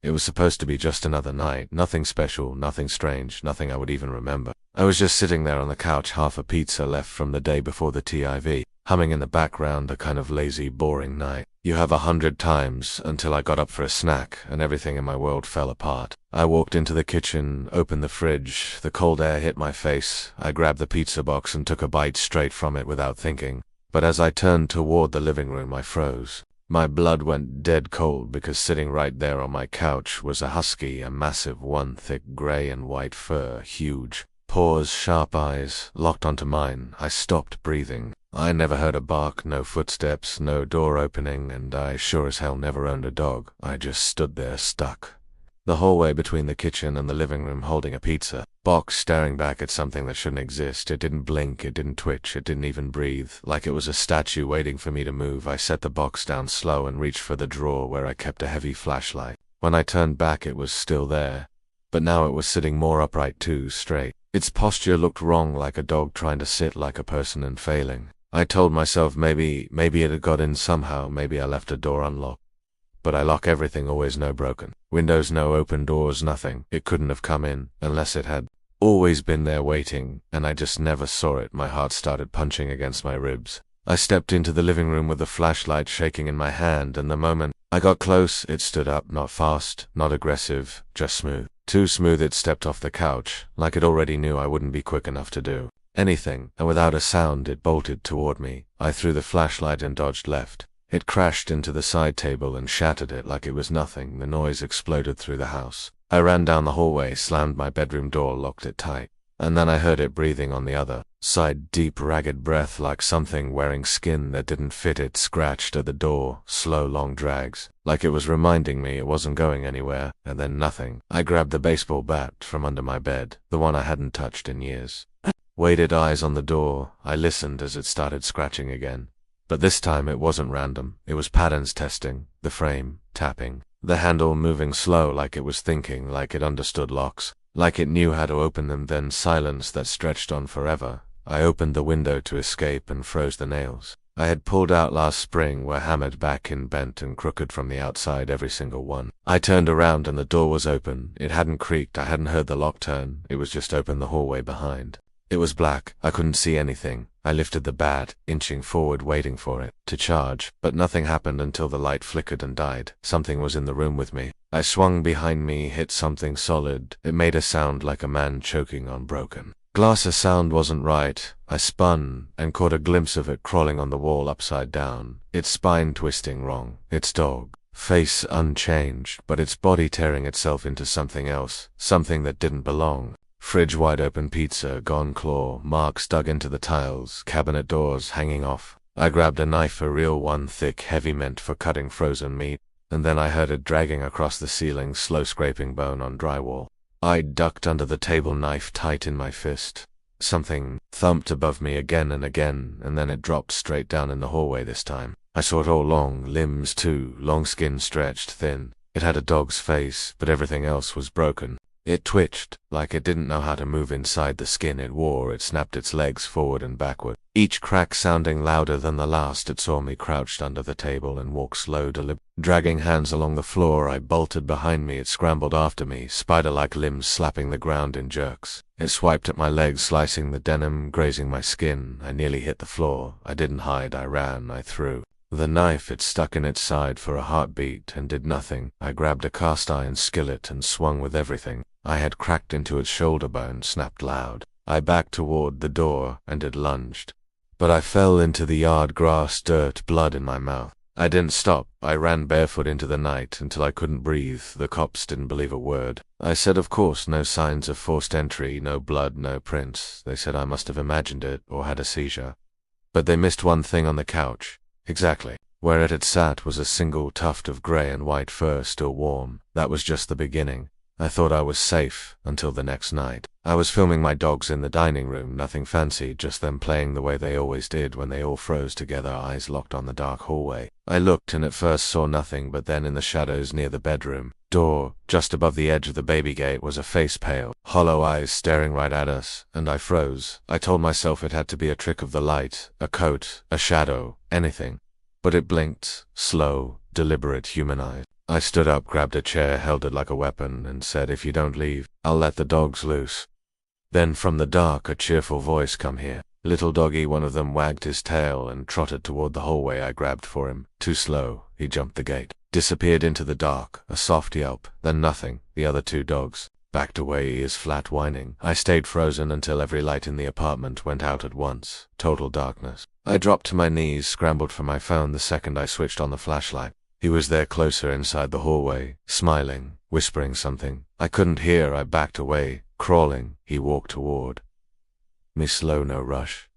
It was supposed to be just another night, nothing special, nothing strange, nothing I would even remember. I was just sitting there on the couch, half a pizza left from the day before the TIV, humming in the background a kind of lazy, boring night. You have 100 times until I got up for a snack and everything in my world fell apart. I walked into the kitchen, opened the fridge, the cold air hit my face. I grabbed the pizza box and took a bite straight from it without thinking. But as I turned toward the living room, I froze. My blood went dead cold because sitting right there on my couch was a husky, a massive one, thick gray and white fur, huge. Paws, sharp eyes, locked onto mine. I stopped breathing. I never heard a bark, no footsteps, no door opening, and I sure as hell never owned a dog. I just stood there stuck. The hallway between the kitchen and the living room holding a pizza box, staring back at something that shouldn't exist. It didn't blink, it didn't twitch, it didn't even breathe. Like it was a statue waiting for me to move. I set the box down slow and reached for the drawer where I kept a heavy flashlight. When I turned back, it was still there. But now it was sitting more upright too, straight. Its posture looked wrong, like a dog trying to sit like a person and failing. I told myself maybe it had got in somehow, maybe I left a door unlocked. But I lock everything, always no broken. Windows no, open doors, nothing. It couldn't have come in, unless it had always been there waiting, and I just never saw it. My heart started punching against my ribs. I stepped into the living room with the flashlight shaking in my hand, and the moment I got close, it stood up, not fast, not aggressive, just smooth. Too smooth it stepped off the couch, like it already knew I wouldn't be quick enough to do anything, and without a sound it bolted toward me. I threw the flashlight and dodged left. It crashed into the side table and shattered it like it was nothing. The noise exploded through the house. I ran down the hallway, slammed my bedroom door, locked it tight. And then I heard it breathing on the other side, deep, ragged breath like something wearing skin that didn't fit it, scratched at the door, slow, long drags, like it was reminding me it wasn't going anywhere, and then nothing. I grabbed the baseball bat from under my bed, the one I hadn't touched in years. Weighted eyes on the door, I listened as it started scratching again. But this time it wasn't random. It was patterns testing, the frame tapping, the handle moving slow, like it was thinking, like it understood locks, like it knew how to open them. Then silence that stretched on forever. I opened the window to escape and froze the nails I had pulled out last spring, were hammered back in, bent and crooked from the outside, every single one. I turned around and the door was open. It hadn't creaked, I hadn't heard the lock turn, it was just open the hallway behind. It was black, I couldn't see anything. I lifted the bat, inching forward, waiting for it to charge, but nothing happened until the light flickered and died. Something was in the room with me. I swung behind me, hit something solid. It made a sound like a man choking on broken glass. A sound wasn't right. I spun and caught a glimpse of it crawling on the wall upside down, its spine twisting wrong, its dog face unchanged, but its body tearing itself into something else, something that didn't belong. Fridge wide open, pizza, gone claw, marks dug into the tiles, cabinet doors hanging off. I grabbed a knife, a real one, thick, heavy, meant for cutting frozen meat, and then I heard it dragging across the ceiling, slow scraping bone on drywall. I ducked under the table, knife tight in my fist. Something thumped above me again and again, and then it dropped straight down in the hallway this time. I saw it all long, limbs too, long skin stretched thin. It had a dog's face, but everything else was broken. It twitched, like it didn't know how to move inside the skin it wore. It snapped its legs forward and backward, each crack sounding louder than the last. It saw me crouched under the table and walked slow, dragging hands along the floor. I bolted behind me. It scrambled after me, spider-like limbs slapping the ground in jerks. It swiped at my legs, slicing the denim, grazing my skin. I nearly hit the floor. I didn't hide, I ran, I threw the knife. It stuck in its side for a heartbeat and did nothing. I grabbed a cast iron skillet and swung with everything I had cracked into its shoulder bone, snapped loud. I backed toward the door, and it lunged. But I fell into the yard, grass, dirt, blood in my mouth. I didn't stop. I ran barefoot into the night until I couldn't breathe. The cops didn't believe a word. I said, of course, no signs of forced entry, no blood, no prints. They said I must have imagined it or had a seizure. But they missed one thing on the couch. Exactly where it had sat was a single tuft of gray and white fur, still warm. That was just the beginning. I thought I was safe until the next night. I was filming my dogs in the dining room, nothing fancy, just them playing the way they always did when they all froze together, eyes locked on the dark hallway. I looked and at first saw nothing, but then in the shadows near the bedroom door, just above the edge of the baby gate, was a face, pale, hollow eyes staring right at us, and I froze. I told myself it had to be a trick of the light, a coat, a shadow, anything. But it blinked, slow, deliberate, human eyes. I stood up, grabbed a chair, held it like a weapon, and said, "If you don't leave, I'll let the dogs loose." Then from the dark a cheerful voice come here. Little doggy, one of them wagged his tail and trotted toward the hallway I grabbed for him. Too slow, he jumped the gate. Disappeared into the dark, a soft yelp, then nothing. The other two dogs backed away, ears flat, whining. I stayed frozen until every light in the apartment went out at once. Total darkness. I dropped to my knees, scrambled for my phone the second I switched on the flashlight. He was there closer inside the hallway, smiling, whispering something. I couldn't hear, I backed away, crawling. He walked toward me slow, no rush.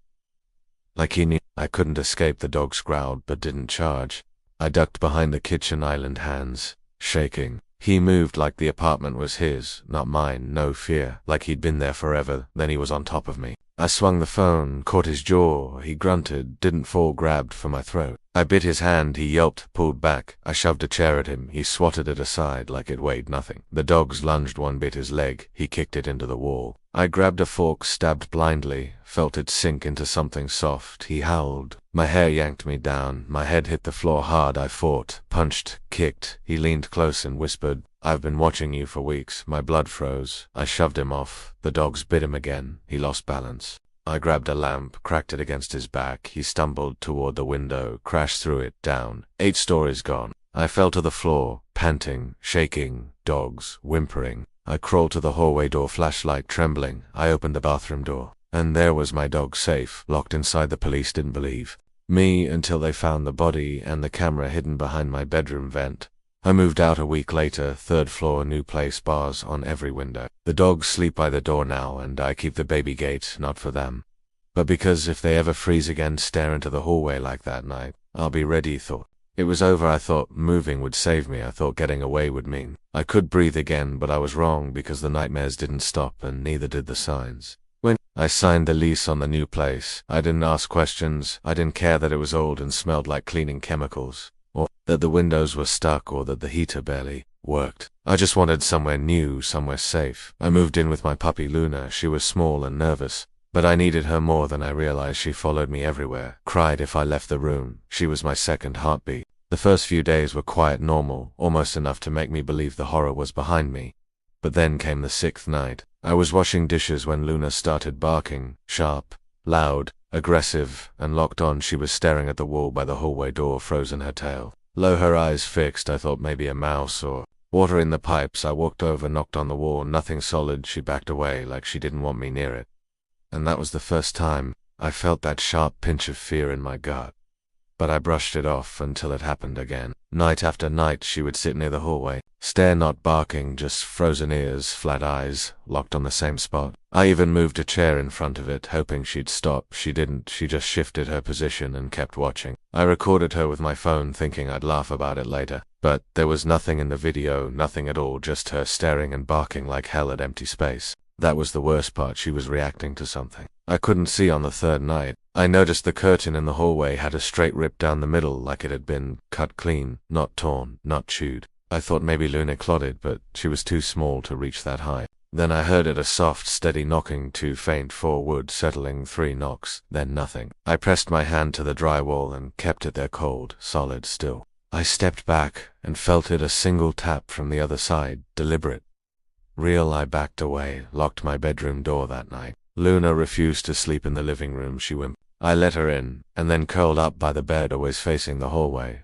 Like he knew I couldn't escape. The dogs growled but didn't charge. I ducked behind the kitchen island, hands shaking. He moved like the apartment was his, not mine, no fear, like he'd been there forever. Then he was on top of me. I swung the phone, caught his jaw. He grunted, didn't fall, grabbed for my throat. I bit his hand, he yelped, pulled back. I shoved a chair at him, he swatted it aside like it weighed nothing. The dogs lunged, one bit his leg, he kicked it into the wall. I grabbed a fork, stabbed blindly, felt it sink into something soft. He howled. My hair yanked me down, my head hit the floor hard. I fought, punched, kicked. He leaned close and whispered, "I've been watching you for weeks." My blood froze. I shoved him off. The dogs bit him again. He lost balance. I grabbed a lamp, cracked it against his back. He stumbled toward the window, crashed through it, down. 8 stories gone. I fell to the floor, panting, shaking, dogs, whimpering. I crawled to the hallway door, flashlight trembling. I opened the bathroom door. And there was my dog, safe, locked inside. The police didn't believe me until they found the body and the camera hidden behind my bedroom vent. I moved out a week later, 3rd floor, new place, bars on every window. The dogs sleep by the door now, and I keep the baby gate, not for them, but because if they ever freeze again, stare into the hallway like that night, I'll be ready. Thought it was over. I thought moving would save me. I thought getting away would mean I could breathe again, but I was wrong because the nightmares didn't stop and neither did the signs. When I signed the lease on the new place, I didn't ask questions. I didn't care that it was old and smelled like cleaning chemicals, or that the windows were stuck, or that the heater barely worked. I just wanted somewhere new, somewhere safe. I moved in with my puppy Luna. She was small and nervous, but I needed her more than I realized. She followed me everywhere, cried if I left the room. She was my second heartbeat. The first few days were quiet, normal, almost enough to make me believe the horror was behind me. But then came the 6th night. I was washing dishes when Luna started barking, sharp, loud, aggressive, and locked on. She was staring at the wall by the hallway door, frozen, her tail low, her eyes fixed. I thought maybe a mouse or water in the pipes. I walked over, knocked on the wall, nothing solid. She backed away like she didn't want me near it. And that was the first time I felt that sharp pinch of fear in my gut. But I brushed it off until it happened again. Night after night she would sit near the hallway, stare, not barking, just frozen ears, flat eyes, locked on the same spot. I even moved a chair in front of it, hoping she'd stop. She didn't. She just shifted her position and kept watching. I recorded her with my phone, thinking I'd laugh about it later. But there was nothing in the video, nothing at all, just her staring and barking like hell at empty space. That was the worst part. She was reacting to something I couldn't see. On the 3rd night, I noticed the curtain in the hallway had a straight rip down the middle, like it had been cut clean, not torn, not chewed. I thought maybe Luna clotted, but she was too small to reach that high. Then I heard it, a soft, steady knocking, too faint for wood, settling, 3 knocks, then nothing. I pressed my hand to the drywall and kept it there, cold, solid, still. I stepped back and felt it, a single tap from the other side, deliberate, real. I backed away, locked my bedroom door that night. Luna refused to sleep in the living room. She whimpered. I let her in, and then curled up by the bed, always facing the hallway.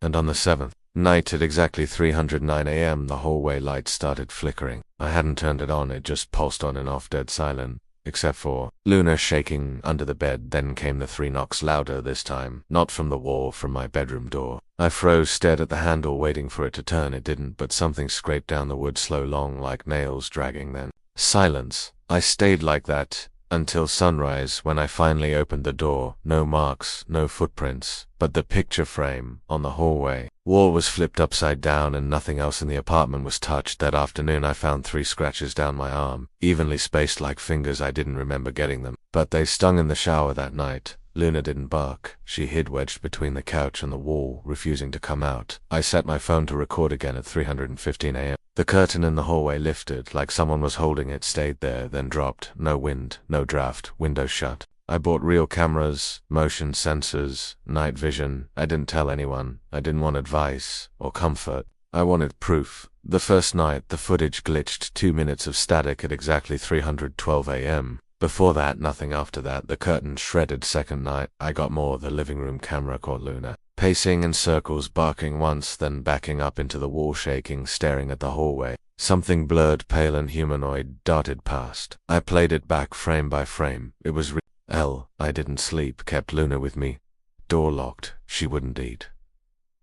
And on the 7th night at exactly 309 a.m., the hallway light started flickering. I hadn't turned it on, it just pulsed on and off, dead silent, except for Luna shaking under the bed. Then came the 3 knocks, louder this time, not from the wall, from my bedroom door. I froze, stared at the handle, waiting for it to turn. It didn't, but something scraped down the wood, slow, long, like nails dragging. Then silence. I stayed like that until sunrise, when I finally opened the door. No marks, no footprints, but the picture frame on the hallway wall was flipped upside down, and nothing else in the apartment was touched. That afternoon I found 3 scratches down my arm, evenly spaced like fingers. I didn't remember getting them, but they stung in the shower that night. Luna didn't bark. She hid, wedged between the couch and the wall, refusing to come out. I set my phone to record again at 3:15 a.m. The curtain in the hallway lifted, like someone was holding it, stayed there, then dropped. No wind, no draft, window shut. I bought real cameras, motion sensors, night vision. I didn't tell anyone. I didn't want advice or comfort. I wanted proof. The first night, the footage glitched 2 minutes of static at exactly 3:12 a.m. Before that, nothing. After that, the curtain shredded. Second night, I got more. The living room camera caught Luna pacing in circles, barking once, then backing up into the wall, shaking, staring at the hallway. Something blurred, pale and humanoid, darted past. I played it back frame by frame. It was real. I didn't sleep, kept Luna with me. Door locked. She wouldn't eat.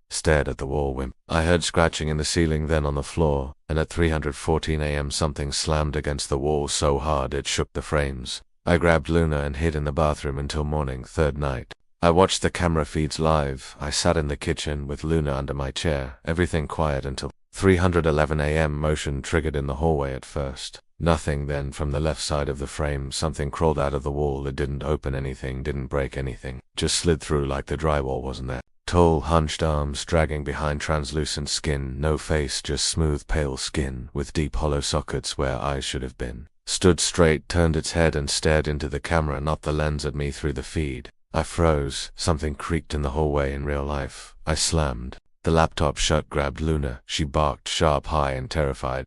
Stared at the wall. I heard scratching in the ceiling, then on the floor, and at 3:14 a.m. something slammed against the wall so hard it shook the frames. I grabbed Luna and hid in the bathroom until morning. Third night. I watched the camera feeds live. I sat in the kitchen with Luna under my chair, everything quiet until 3:11 a.m. Motion triggered in the hallway at first. Nothing. Then from the left side of the frame, something crawled out of the wall. It didn't open anything, didn't break anything, just slid through like the drywall wasn't there. Tall, hunched arms dragging behind translucent skin, no face, just smooth, pale skin, with deep hollow sockets where eyes should have been. Stood straight, turned its head and stared into the camera, not the lens, at me through the feed. I froze. Something creaked in the hallway in real life. I slammed the laptop shut, grabbed Luna. She barked, sharp, high, and terrified.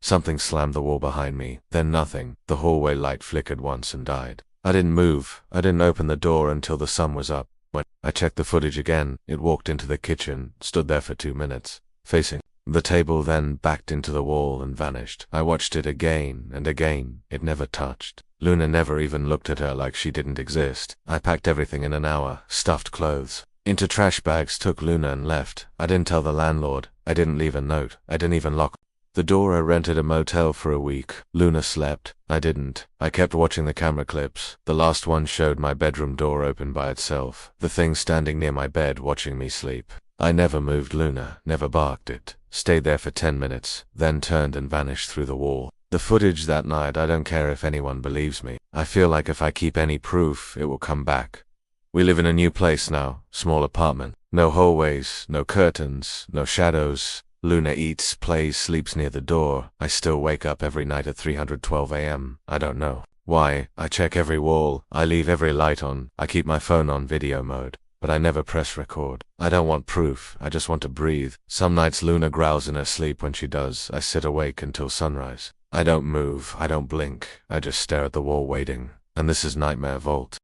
Something slammed the wall behind me, then nothing. The hallway light flickered once and died. I didn't move. I didn't open the door until the sun was up. When I checked the footage again, it walked into the kitchen, stood there for 2 minutes, facing the table, then backed into the wall and vanished. I watched it again and again. It never touched. Luna never even looked at her, like she didn't exist. I packed everything in an hour, stuffed clothes into trash bags, took Luna and left. I didn't tell the landlord. I didn't leave a note. I didn't even lock the door. I rented a motel for a week. Luna slept. I didn't. I kept watching the camera clips. The last one showed my bedroom door open by itself, the thing standing near my bed watching me sleep. I never moved Luna, never barked it. Stayed there for 10 minutes, then turned and vanished through the wall. The footage that night, I don't care if anyone believes me. I feel like if I keep any proof, it will come back. We live in a new place now, small apartment. No hallways, no curtains, no shadows. Luna eats, plays, sleeps near the door. I still wake up every night at 3:12 a.m. I don't know why. I check every wall. I leave every light on. I keep my phone on video mode. But I never press record. I don't want proof. I just want to breathe. Some nights Luna growls in her sleep. When she does, I sit awake until sunrise. I don't move. I don't blink. I just stare at the wall waiting. And this is Nightmare Vault.